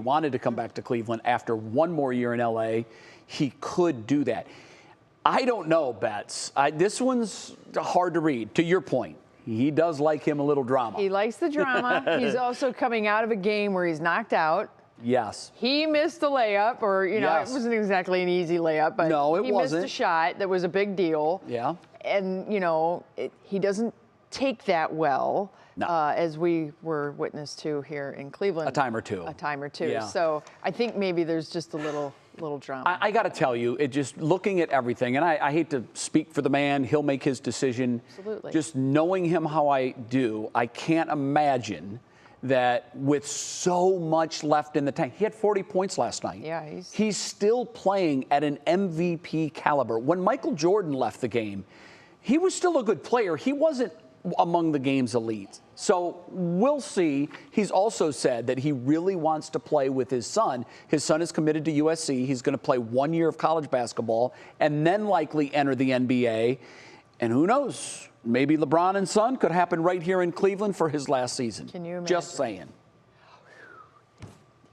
wanted to come back to Cleveland after one more year in LA, he could do that. I don't know, Betts. This one's hard to read. To your point, he does like him a little drama. He likes the drama. He's also coming out of a game where he's knocked out. Yes. He missed a layup, or, you know, Yes. It wasn't exactly an easy layup, but no, it he wasn't. missed a shot that was a big deal. Yeah. And, you know, he doesn't take that well, No. as we were witness to here in Cleveland. A time or two. A time or two. Yeah. So I think maybe there's just a little drama. I got to tell you, it just looking at everything, and I hate to speak for the man, he'll make his decision. Absolutely. Just knowing him how I do, I can't imagine that with so much left in the tank. He had 40 points last night. Yeah, he's still playing at an MVP caliber. When Michael Jordan left the game, he was still a good player. He wasn't among the game's elite. So we'll see. He's also said that he really wants to play with his son. His son is committed to USC. He's going to play 1 year of college basketball and then likely enter the NBA. And who knows? Maybe LeBron and son could happen right here in Cleveland for his last season. Can you imagine? Just saying.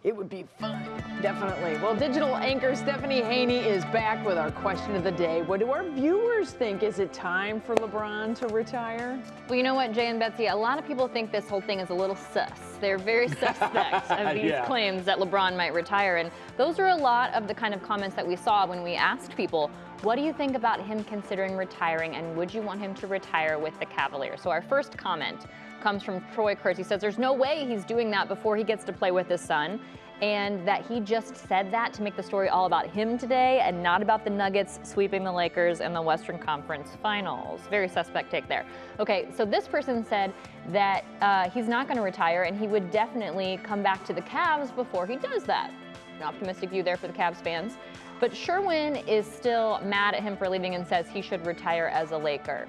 It would be fun, definitely. Well, digital anchor Stephanie Haney is back with our question of the day. What do our viewers think? Is it time for LeBron to retire? Well, you know what, Jay and Betsy, a lot of people think this whole thing is a little sus. They're very suspect of these claims that LeBron might retire. And those are a lot of the kind of comments that we saw when we asked people, what do you think about him considering retiring, and would you want him to retire with the Cavaliers? So our first comment comes from Troy Kurtz. He says there's no way he's doing that before he gets to play with his son, and that he just said that to make the story all about him today and not about the Nuggets sweeping the Lakers in the Western Conference Finals. Very suspect take there. Okay, so this person said that he's not going to retire and he would definitely come back to the Cavs before he does that. An optimistic view there for the Cavs fans. But Sherwin is still mad at him for leaving and says he should retire as a Laker,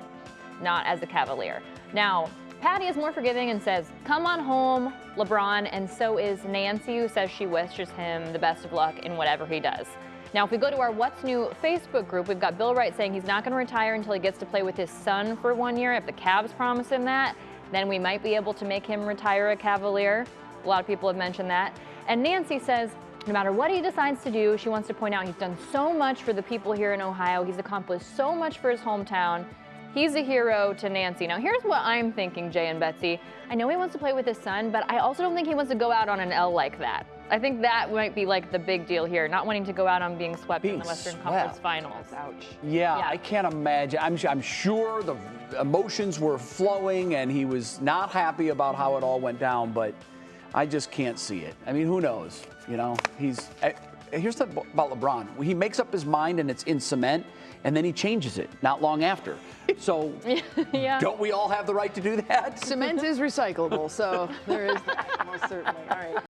not as a Cavalier. Now, Patty is more forgiving and says, come on home, LeBron, and so is Nancy, who says she wishes him the best of luck in whatever he does. Now, if we go to our What's New Facebook group, we've got Bill Wright saying he's not going to retire until he gets to play with his son for 1 year. If the Cavs promise him that, then we might be able to make him retire a Cavalier. A lot of people have mentioned that. And Nancy says, no matter what he decides to do, she wants to point out he's done so much for the people here in Ohio. He's accomplished so much for his hometown. He's a hero to Nancy. Now, here's what I'm thinking, Jay and Betsy. I know he wants to play with his son, but I also don't think he wants to go out on an L like that. I think that might be like the big deal here, not wanting to go out on being swept in the Western Conference Finals. Ouch. Yeah, I can't imagine. I'm sure the emotions were flowing and he was not happy about how it all went down, but I just can't see it. I mean, who knows? You know, here's the about LeBron. He makes up his mind and it's in cement, and then he changes it not long after. So don't we all have the right to do that? Cement is recyclable, so there is that, most certainly. All right.